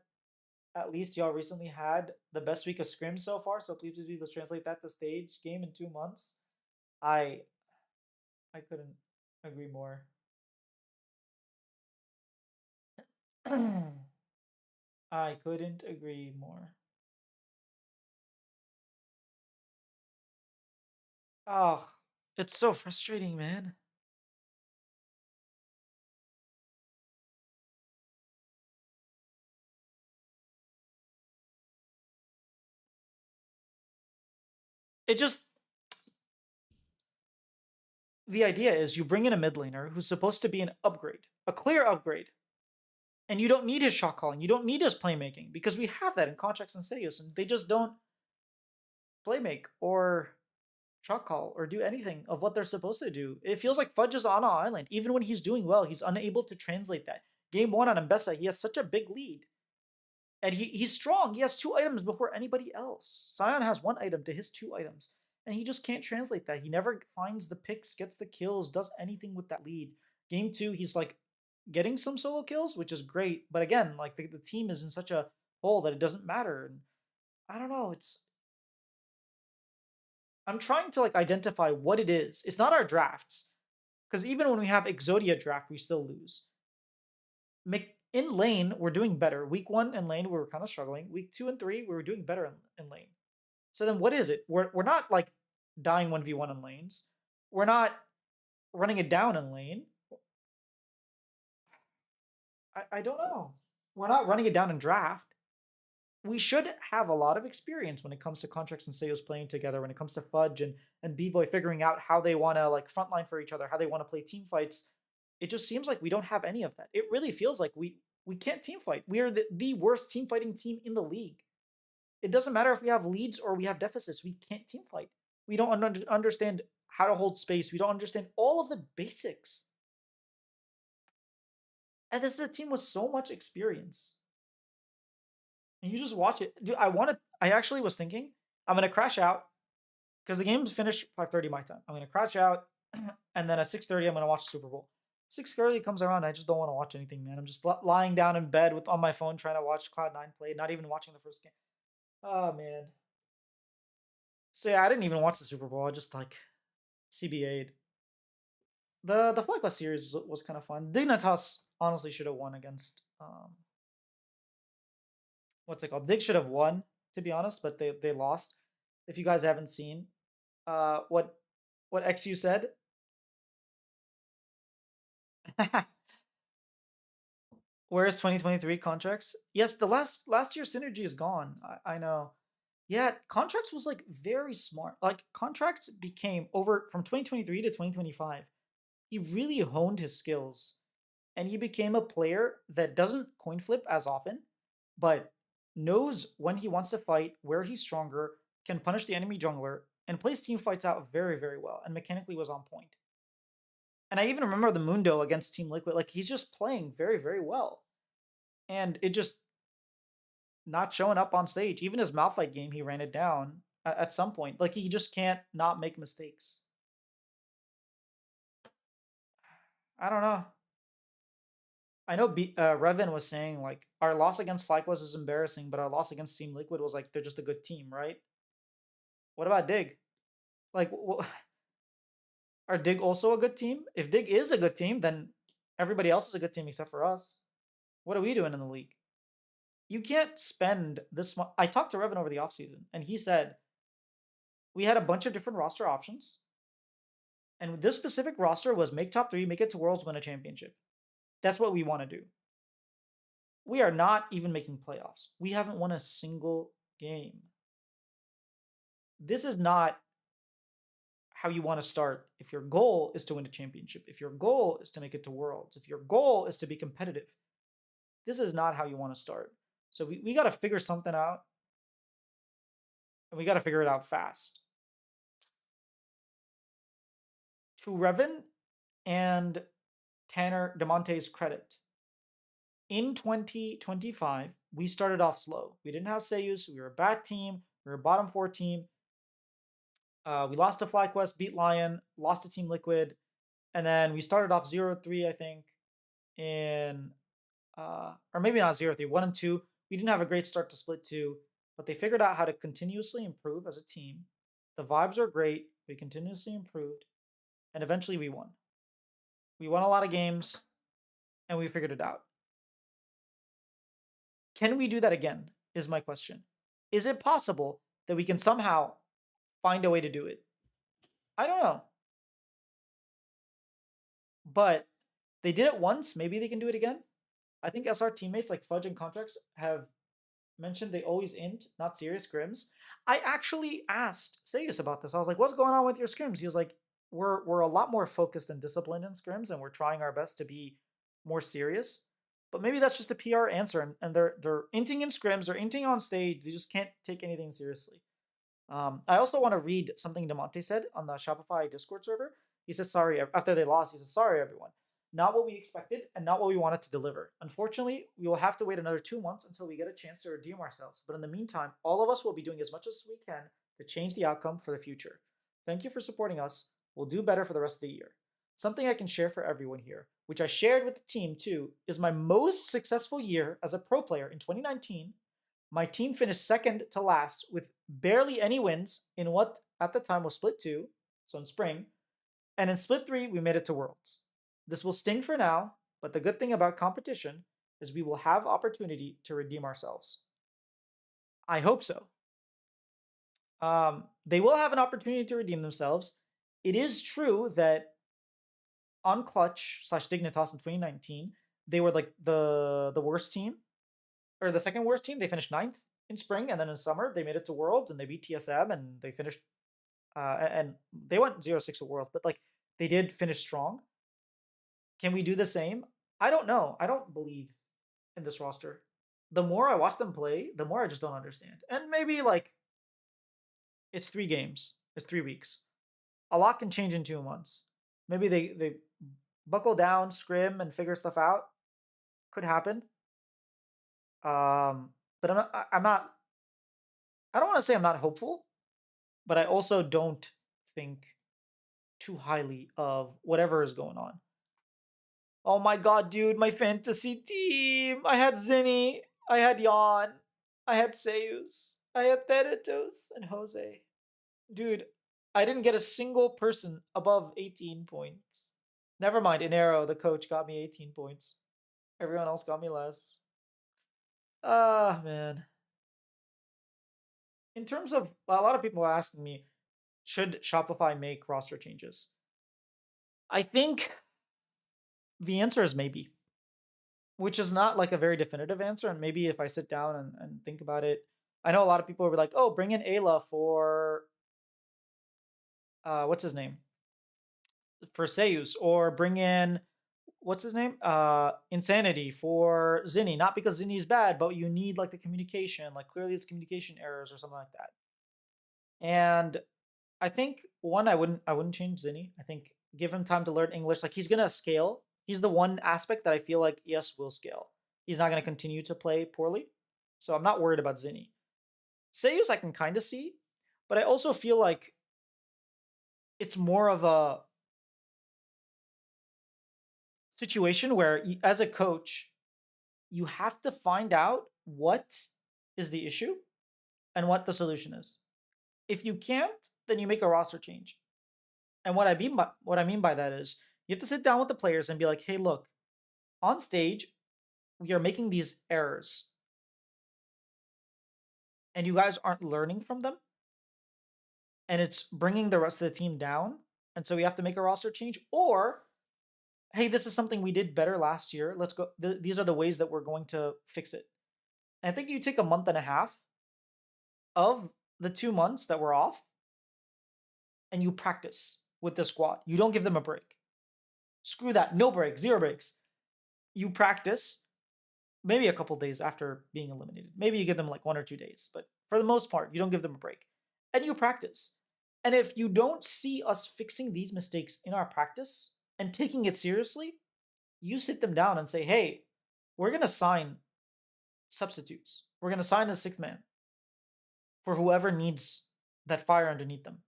at least y'all recently had the best week of scrims so far. So please let's translate that to stage game in 2 months. I couldn't agree more. I couldn't agree more. Oh, it's so frustrating, man. It just, the idea is you bring in a mid laner who's supposed to be an upgrade, a clear upgrade, and you don't need his shot calling, you don't need his playmaking, because we have that in Contracts and Seiyus, and they just don't playmake or shot call or do anything of what they're supposed to do. It feels like Fudge is on an island. Even when he's doing well, he's unable to translate that. Game 1 on Mbessa, he has such a big lead. And he's strong. He has 2 items before anybody else. Sion has 1 item to his 2 items. And he just can't translate that. He never finds the picks, gets the kills, does anything with that lead. Game 2, he's like getting some solo kills, which is great. But again, like the team is in such a hole that it doesn't matter. And I don't know, I'm trying to like identify what it is. It's not our drafts. Because even when we have Exodia draft, we still lose. In lane, we're doing better. Week 1 in lane, we were kind of struggling. Week 2 and 3, we were doing better in lane. So then what is it? We're not like dying 1v1 in lanes. We're not running it down in lane. I don't know. We're not running it down in draft. We should have a lot of experience when it comes to Contracts and Seiyus playing together, when it comes to Fudge and B-Boy figuring out how they want to like frontline for each other, how they want to play team fights. It just seems like we don't have any of that. It really feels like we can't team fight. We are the worst team fighting team in the league. It doesn't matter if we have leads or we have deficits. We can't team fight. We don't understand how to hold space. We don't understand all of the basics. And this is a team with so much experience. And you just watch it. Dude, I actually was thinking, I'm going to crash out because the game's finished 5:30 my time. I'm going to crash out and then at 6:30 I'm going to watch Super Bowl. 6:30 comes around, I just don't want to watch anything, man. I'm just lying down in bed on my phone trying to watch Cloud9 play, not even watching the first game. Oh, man. So yeah, I didn't even watch the Super Bowl. I just like CBA'd. The FlyQuest series was kind of fun. Dignitas honestly should have won against what's it called? Dig should have won, to be honest, but they lost. If you guys haven't seen what XU said. Where's 2023 contracts? Yes, the last year synergy is gone. I know. Yeah, contracts was like very smart. Like contracts became over from 2023 to 2025. He really honed his skills and he became a player that doesn't coin flip as often, but knows when he wants to fight, where he's stronger, can punish the enemy jungler, and plays team fights out very, very well, and mechanically was on point. And I even remember the Mundo against Team Liquid. Like he's just playing very, very well. And it just not showing up on stage. Even his Malphite game, he ran it down at some point. Like he just can't not make mistakes. I don't know. I know Revan was saying like our loss against FlyQuest was embarrassing, but our loss against Team Liquid was like they're just a good team, right? What about Dig? Like, are Dig also a good team? If Dig is a good team, then everybody else is a good team except for us. What are we doing in the league? You can't spend this much. I talked to Revan over the offseason, and he said we had a bunch of different roster options. And this specific roster was make top 3, make it to Worlds, win a championship. That's what we want to do. We are not even making playoffs. We haven't won a single game. This is not how you want to start if your goal is to win a championship, if your goal is to make it to Worlds, if your goal is to be competitive. This is not how you want to start. So we got to figure something out, and we got to figure it out fast. To Revan and Tanner DeMonte's credit, in 2025, we started off slow. We didn't have Seiyus. We were a bad team. We were a bottom 4 team. We lost to FlyQuest, beat Lion, lost to Team Liquid, and then we started off 0-3, I think, in, or maybe not 0-3, 1-2. We didn't have a great start to Split 2, but they figured out how to continuously improve as a team. The vibes are great. We continuously improved, and eventually we won. We won a lot of games, and we figured it out. Can we do that again, is my question. Is it possible that we can somehow find a way to do it? I don't know. But they did it once. Maybe they can do it again. I think SR teammates like Fudge and Contracts have mentioned they always int, not serious scrims. I actually asked Seiyus about this. I was like, what's going on with your scrims? He was like, we're a lot more focused and disciplined in scrims, and we're trying our best to be more serious. But maybe that's just a PR answer, and they're inting in scrims, they're inting on stage. They just can't take anything seriously. I also want to read something DeMonte said on the Shopify Discord server. He said, sorry, after they lost, he said, sorry, everyone. Not what we expected and not what we wanted to deliver. Unfortunately, we will have to wait another 2 months until we get a chance to redeem ourselves. But in the meantime, all of us will be doing as much as we can to change the outcome for the future. Thank you for supporting us. We'll do better for the rest of the year. Something I can share for everyone here, which I shared with the team too, is my most successful year as a pro player in 2019. My team finished second to last with barely any wins in what at the time was Split 2, so in spring, and in Split 3, we made it to Worlds. This will sting for now, but the good thing about competition is we will have opportunity to redeem ourselves. I hope so. They will have an opportunity to redeem themselves. It is true that on Clutch / Dignitas in 2019, they were like the worst team, or the second worst team. They finished 9th in spring, and then in summer they made it to Worlds and they beat TSM and they finished, and they went 0-6 at Worlds, but like they did finish strong. Can we do the same? I don't know. I don't believe in this roster. The more I watch them play, the more I just don't understand. And maybe like it's 3 games. It's 3 weeks. A lot can change in 2 months. Maybe they buckle down, scrim, and figure stuff out. Could happen. But I'm not. I don't want to say I'm not hopeful, but I also don't think too highly of whatever is going on. Oh my god, dude, my fantasy team! I had Zinni, I had Yon, I had Seiyus, I had Theratos, and Jose. Dude, I didn't get a single person above 18 points. Never mind, Inero, the coach, got me 18 points. Everyone else got me less. Ah, man. In terms of, a lot of people are asking me, should Shopify make roster changes? I think the answer is maybe, which is not like a very definitive answer. And maybe if I sit down and think about it, I know a lot of people will be like, oh, bring in Ayla for, what's his name? For Seiyus, or bring in, what's his name? Insanity for Zinni. Not because Zinni's bad, but you need like the communication, like clearly it's communication errors or something like that. And I think I wouldn't change Zinni. I think give him time to learn English. Like he's gonna scale. He's the one aspect that I feel like ES will scale. He's not gonna continue to play poorly. So I'm not worried about Zinni. Seiyus I can kind of see, but I also feel like it's more of a situation where as a coach, you have to find out what is the issue and what the solution is. If you can't, then you make a roster change. And what I mean by that is you have to sit down with the players and be like, "Hey, look, on stage, we are making these errors, and you guys aren't learning from them, and it's bringing the rest of the team down. And so we have to make a roster change, or hey, this is something we did better last year. Let's go. These are the ways that we're going to fix it." And I think you take a month and a half of the 2 months that we're off, and you practice with the squad. You don't give them a break. Screw that. No break. 0 breaks. You practice maybe a couple days after being eliminated. Maybe you give them like 1 or 2 days, but for the most part, you don't give them a break. And you practice. And if you don't see us fixing these mistakes in our practice and taking it seriously, you sit them down and say, "Hey, we're going to sign substitutes. We're going to sign a 6th man for whoever needs that fire underneath them."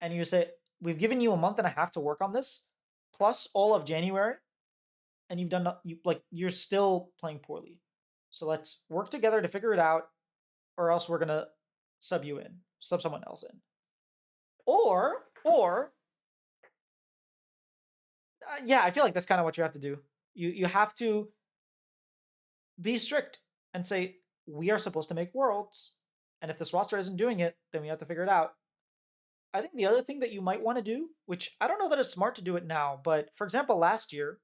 And you say, "We've given you a month and a half to work on this, plus all of January, and you're still playing poorly. So let's work together to figure it out, or else we're gonna sub someone else in." Or yeah, I feel like that's kind of what you have to do. You have to be strict and say, we are supposed to make worlds, and if this roster isn't doing it, then we have to figure it out. I think the other thing that you might want to do, which I don't know that it's smart to do it now, but for example, last year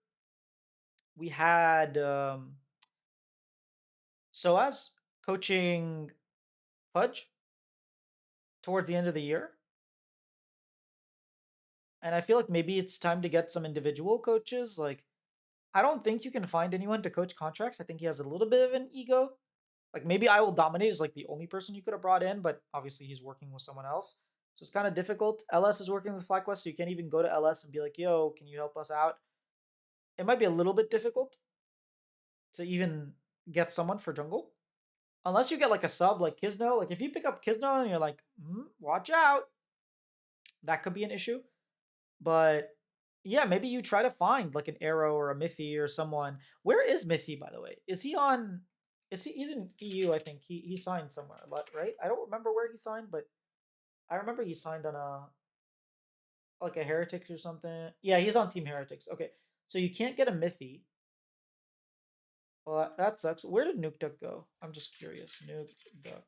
we had Soaz coaching Fudge towards the end of the year. And I feel like maybe it's time to get some individual coaches. Like, I don't think you can find anyone to coach contracts. I think he has a little bit of an ego. Like, maybe I Will Dominate is like the only person you could have brought in, but obviously he's working with someone else. So it's kind of difficult. LS is working with FlyQuest, so you can't even go to LS and be like, "Yo, can you help us out?" It might be a little bit difficult to even get someone for jungle. Unless you get like a sub like Kizno. Like, if you pick up Kizno and you're like, watch out, that could be an issue. But yeah, maybe you try to find like an Arrow or a Mithy or someone. Where is Mithy, by the way? Is he on? He's in EU? I think he signed somewhere, right? I don't remember where he signed, but I remember he signed on a Heretics or something. Yeah, he's on Team Heretics. Okay, so you can't get a Mithy. Well, that sucks. Where did Nuke Duck go? I'm just curious. Nuke Duck.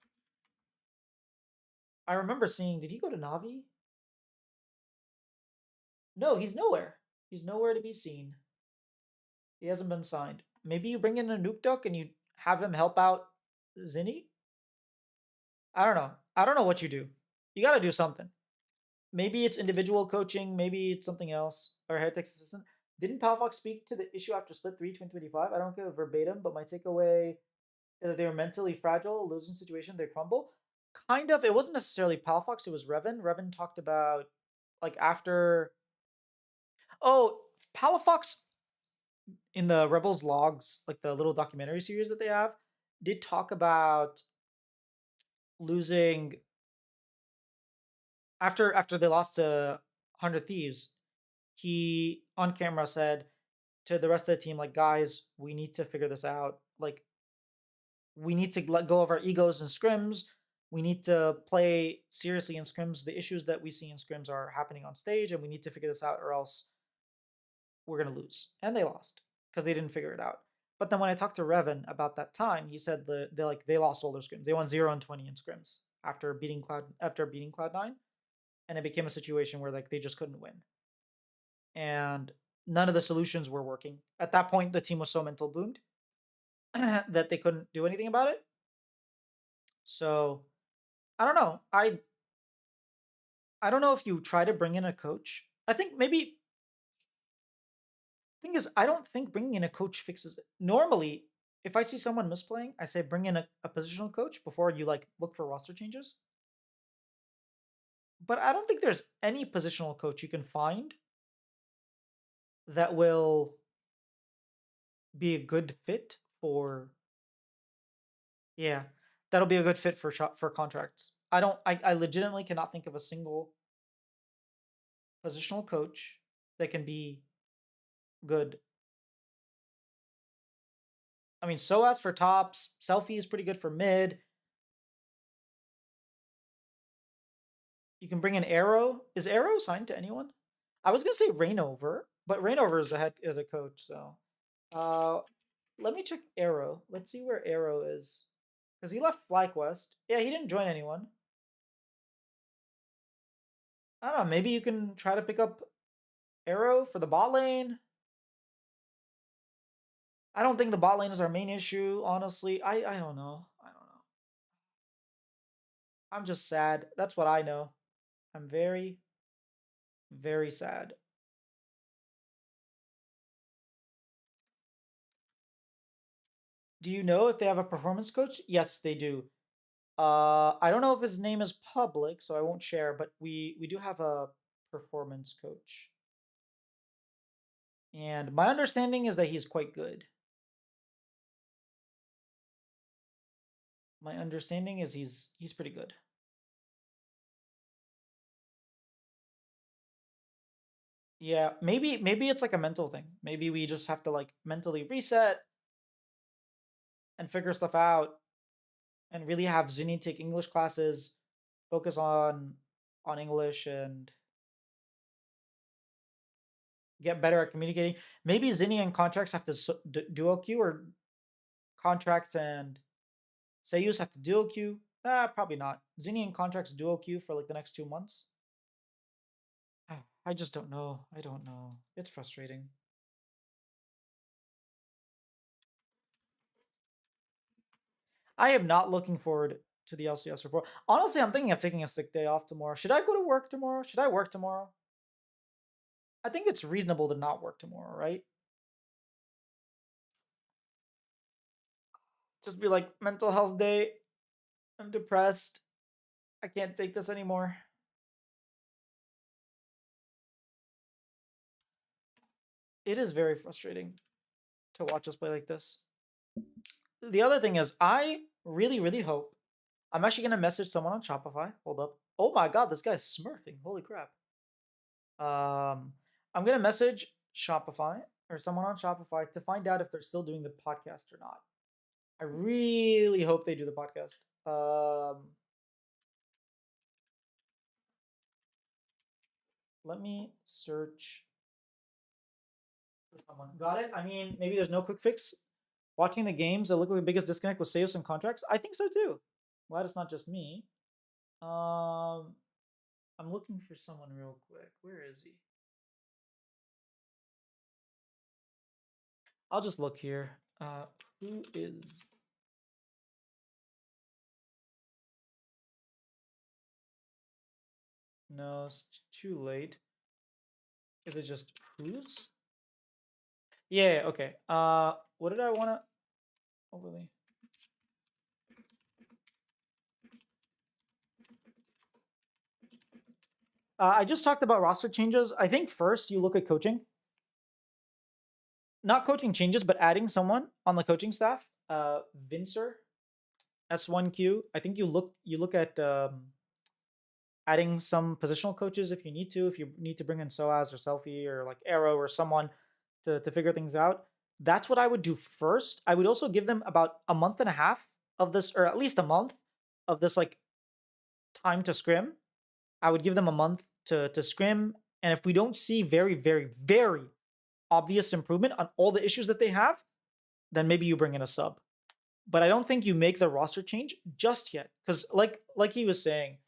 I remember seeing. Did he go to Navi? No, he's nowhere. He's nowhere to be seen. He hasn't been signed. Maybe you bring in a Nuke Duck and you have him help out Zinni? I don't know. I don't know what you do. You got to do something. Maybe it's individual coaching. Maybe it's something else. Or Heretics Assistant. Didn't Palfox speak to the issue after Split 3 2025? I don't give a verbatim, but my takeaway is that they were mentally fragile, losing situation, they crumble. Kind of. It wasn't necessarily Palfox, it was Revan. Revan talked about, like, after. Oh, Palafox in the Rebels logs, like the little documentary series that they have, did talk about losing after they lost to 100 Thieves. He on camera said to the rest of the team, like, "Guys, we need to figure this out. Like, we need to let go of our egos in scrims. We need to play seriously in scrims. The issues that we see in scrims are happening on stage, and we need to figure this out, or else we're gonna lose." And they lost because they didn't figure it out. But then when I talked to Revan about that time, he said they lost all their scrims. They won 0-20 in scrims after beating Cloud9, and it became a situation where like they just couldn't win, and none of the solutions were working. At that point, the team was so mental boomed that they couldn't do anything about it. So I don't know. I don't know if you try to bring in a coach. I think maybe thing is, I don't think bringing in a coach fixes it. Normally, if I see someone misplaying, I say bring in a positional coach before you like look for roster changes. But I don't think there's any positional coach you can find that will be a good fit for. Yeah, that'll be a good fit for contracts. I legitimately cannot think of a single positional coach that can be good. I mean, Soas for tops. Selfie is pretty good for mid. You can bring in Arrow. Is Arrow signed to anyone? I was gonna say Rainover, but Rainover is a coach, so let me check Arrow. Let's see where Arrow is. Because he left FlyQuest. Yeah, he didn't join anyone. I don't know, maybe you can try to pick up Arrow for the bot lane. I don't think the bot lane is our main issue, honestly. I don't know. I don't know. I'm just sad. That's what I know. I'm very, very sad. Do you know if they have a performance coach? Yes, they do. I don't know if his name is public, so I won't share, but we do have a performance coach. And my understanding is that he's quite good. My understanding is he's pretty good. Yeah, maybe it's like a mental thing. Maybe we just have to like mentally reset and figure stuff out and really have Zinni take English classes, focus on English and get better at communicating. Maybe Zinni and contracts have to duo queue, or contracts and Seiyus have to duo queue. Probably not. Zinni and contracts duo queue for like the next 2 months. I just don't know. I don't know. It's frustrating. I am not looking forward to the LCS report. Honestly, I'm thinking of taking a sick day off tomorrow. Should I go to work tomorrow? Should I work tomorrow? I think it's reasonable to not work tomorrow, right? Just be like, mental health day. I'm depressed. I can't take this anymore. It is very frustrating to watch us play like this. The other thing is, I really, really hope. I'm actually going to message someone on Shopify. Hold up. Oh my god, this guy's smurfing. Holy crap. I'm going to message Shopify or someone on Shopify to find out if they're still doing the podcast or not. I really hope they do the podcast. Let me search for someone. Got it? I mean, maybe there's no quick fix. Watching the games that look like the biggest disconnect with sales and contracts. I think so too. Glad it's not just me. I'm looking for someone real quick. Where is he? I'll just look here. Who is? No, it's too late. Is it just who's? Yeah, okay. What did I want to overlay? I just talked about roster changes. I think first you look at coaching. Not coaching changes, but adding someone on the coaching staff. Vincer, S1Q. I think you look at adding some positional coaches if you need to. If you need to bring in Soaz or Selfie or like Arrow or someone to figure things out. That's what I would do first. I would also give them about a month and a half of this, or at least a month of this like time to scrim. I would give them a month to scrim. And if we don't see very, very, very obvious improvement on all the issues that they have, then maybe you bring in a sub. But I don't think you make the roster change just yet. Because like he was saying,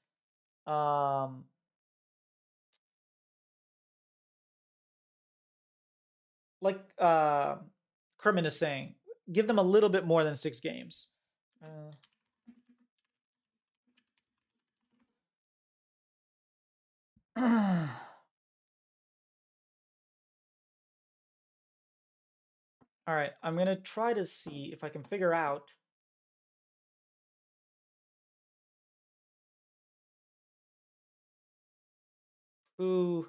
like Kerman is saying, give them a little bit more than 6 games. All right, I'm gonna try to see if I can figure out who,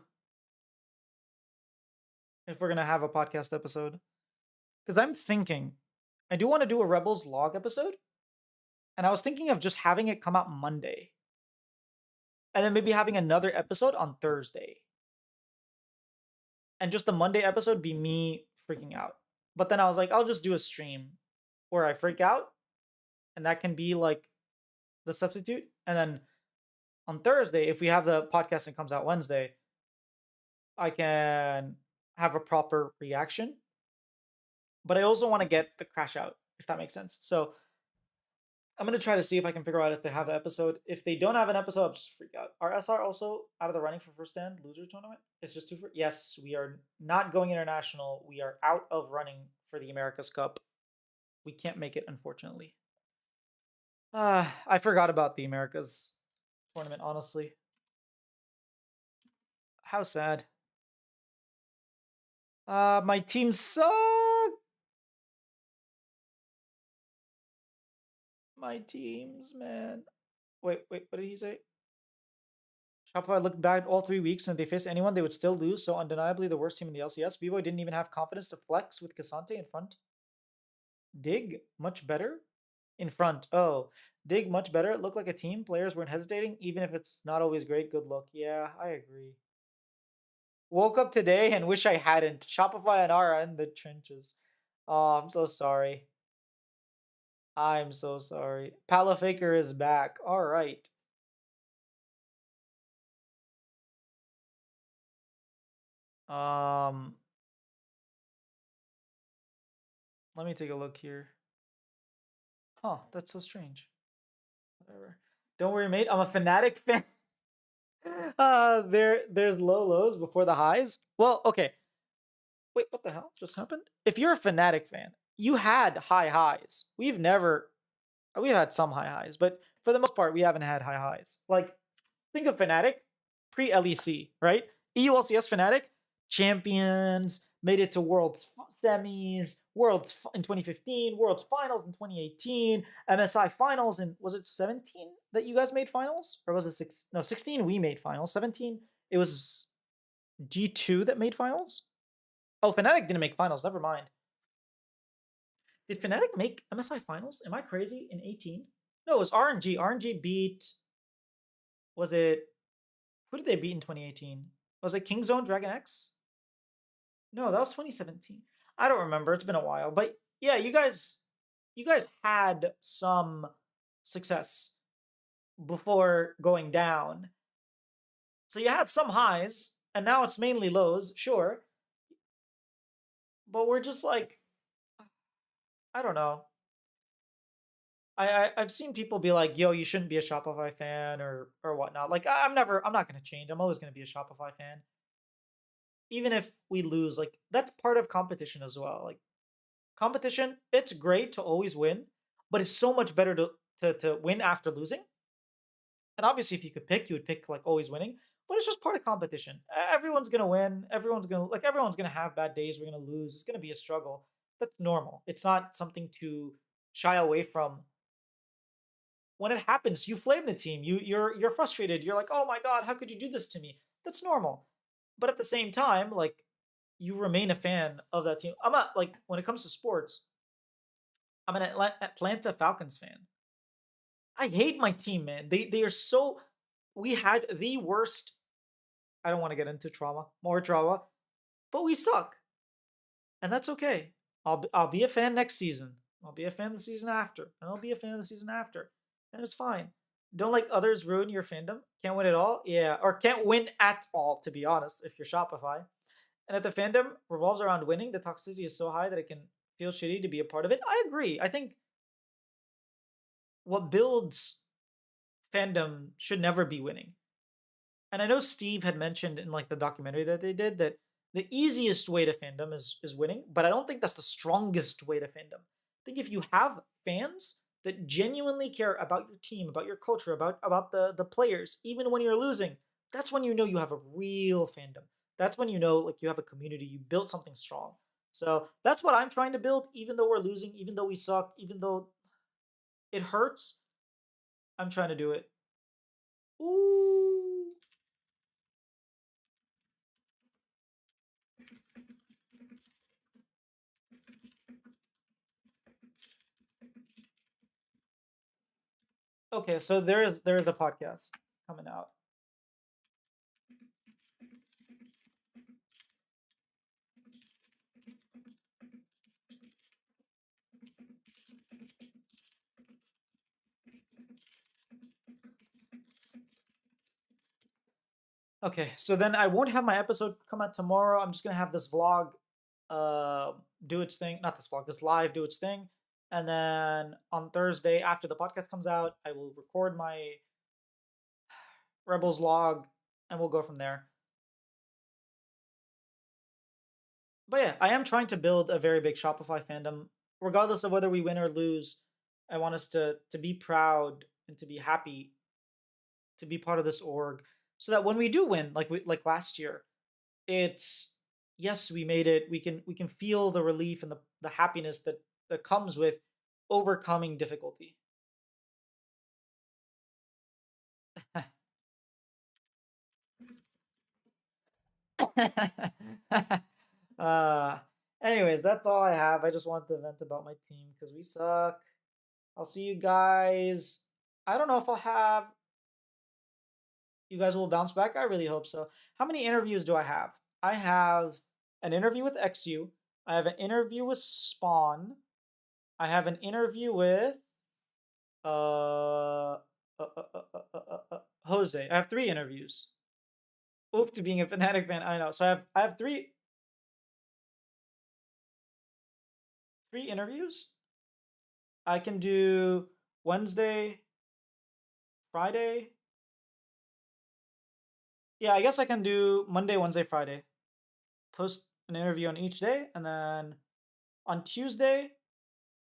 if we're gonna have a podcast episode. Because I'm thinking, I do want to do a Rebels log episode. And I was thinking of just having it come out Monday. And then maybe having another episode on Thursday. and just the Monday episode be me freaking out. But then I was like, I'll just do a stream where I freak out, and that can be like the substitute. And then on Thursday, if we have the podcast and comes out Wednesday, I can have a proper reaction. But I also want to get the crash out, if that makes sense. So I'm gonna try to see if I can figure out if they have an episode. If they don't have an episode, I'll just freak out. Are SR also out of the running for first stand loser tournament? It's just two for yes, we are not going international. We are out of running for the America's Cup. We can't make it, unfortunately. I forgot about the Americas tournament, honestly. How sad. My team sucks. My teams, man. Wait, what did he say? Shopify looked back all 3 weeks, and if they faced anyone, they would still lose. So undeniably the worst team in the LCS. Vivo didn't even have confidence to flex with Casante in front. Dig much better in front. Oh, Dig much better. It looked like a team. Players weren't hesitating, even if it's not always great. Good luck. Yeah, I agree. Woke up today and wish I hadn't. Shopify and R in the trenches. Oh, I'm so sorry. I'm so sorry. Palafaker is back. All right. Let me take a look here. Huh, that's so strange. Whatever. Don't worry, mate. I'm a Fnatic fan. There's low lows before the highs. Well, okay. Wait, what the hell just happened? If you're a Fnatic fan, you had high highs. We've had some high highs, but for the most part, we haven't had high highs. Like, think of Fnatic pre-LEC, right? EULCS Fnatic, champions, made it to World semis, Worlds in 2015, World Finals in 2018, MSI Finals in, was it 17 that you guys made finals? Or was it 16 we made finals. 17, it was G2 that made finals? Oh, Fnatic didn't make finals, never mind. Did Fnatic make MSI finals? Am I crazy? In 18? No, it was RNG. RNG beat, was it, who did they beat in 2018? Was it Kingzone Dragon X? No, that was 2017. I don't remember. It's been a while. But yeah, you guys had some success before going down. So you had some highs, and now it's mainly lows, sure. But we're just like, I don't know. I've seen people be like, yo, you shouldn't be a Shopify fan or whatnot. Like, I'm not gonna change. I'm always gonna be a Shopify fan. Even if we lose, like, that's part of competition as well. Like, competition, it's great to always win, but it's so much better to win after losing. And obviously, if you could pick, you would pick like always winning. But it's just part of competition. Everyone's gonna win. Everyone's gonna have bad days. We're gonna lose. It's gonna be a struggle. That's normal. It's not something to shy away from. When it happens, you flame the team. You're frustrated. You're like, oh my god, how could you do this to me? That's normal. But at the same time, like, you remain a fan of that team. I'm not, like, when it comes to sports, I'm an Atlanta Falcons fan. I hate my team, man. They are so. We had the worst. I don't want to get into more trauma, but we suck, and that's okay. I'll be a fan next season. I'll be a fan the season after, and I'll be a fan the season after, and it's fine. Don't let others ruin your fandom. Can't win at all, yeah, or can't win at all. To be honest, if you're Shopify, and if the fandom revolves around winning, the toxicity is so high that it can feel shitty to be a part of it. I agree. I think what builds fandom should never be winning. And I know Steve had mentioned in like the documentary that they did that the easiest way to fandom is winning, but I don't think that's the strongest way to fandom. I think if you have fans that genuinely care about your team, about your culture, about the players, even when you're losing, that's when you know you have a real fandom. That's when you know like you have a community, you built something strong. So that's what I'm trying to build, even though we're losing, even though we suck, even though it hurts. I'm trying to do it. Ooh. Okay, so there is a podcast coming out. Okay, so then I won't have my episode come out tomorrow. I'm just gonna have this vlog do its thing. Not this vlog, this live do its thing. And then on Thursday, after the podcast comes out, I will record my Rebels log and we'll go from there. But yeah, I am trying to build a very big Shopify fandom. Regardless of whether we win or lose, I want us to be proud and to be happy to be part of this org, so that when we do win, like last year, it's yes, we made it. We can feel the relief and the happiness that comes with overcoming difficulty. uh anyways, that's all I have. I just wanted to vent about my team because we suck. I'll see you guys. I don't know if I'll have you guys will bounce back. I really hope so. How many interviews do I have? I have an interview with XU. I have an interview with Spawn. I have an interview with Jose. I have 3 interviews. Oop to being a Fnatic fan. I know. So I have three interviews. I can do Wednesday, Friday. Yeah, I guess I can do Monday, Wednesday, Friday. Post an interview on each day, and then on Tuesday,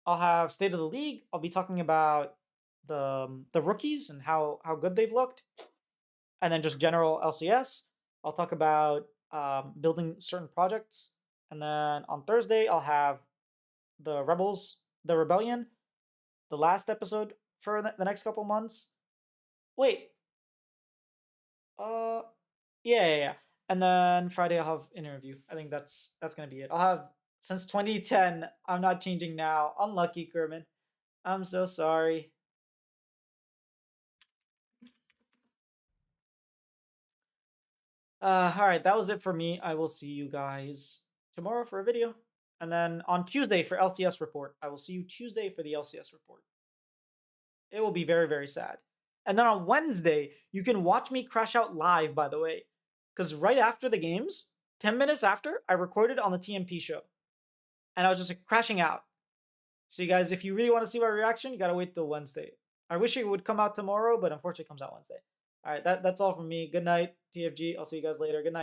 I'll have State of the League. I'll be talking about the rookies and how good they've looked, and then just general LCS. I'll talk about building certain projects, and then on Thursday I'll have the Rebellion, the last episode for the next couple months. Wait, yeah. And then Friday I'll have an interview. I think that's gonna be it. I'll have since 2010. I'm not changing now. Unlucky, Kerman. I'm so sorry. Alright, that was it for me. I will see you guys tomorrow for a video. And then on Tuesday for LCS report. I will see you Tuesday for the LCS report. It will be very, very sad. And then on Wednesday, you can watch me crash out live, by the way. Because right after the games, 10 minutes after, I recorded on the TMP show. And I was just like, crashing out. So you guys, if you really want to see my reaction, you gotta wait till Wednesday. I wish it would come out tomorrow, but unfortunately it comes out Wednesday. Alright, that's all from me. Good night, TFG. I'll see you guys later. Good night.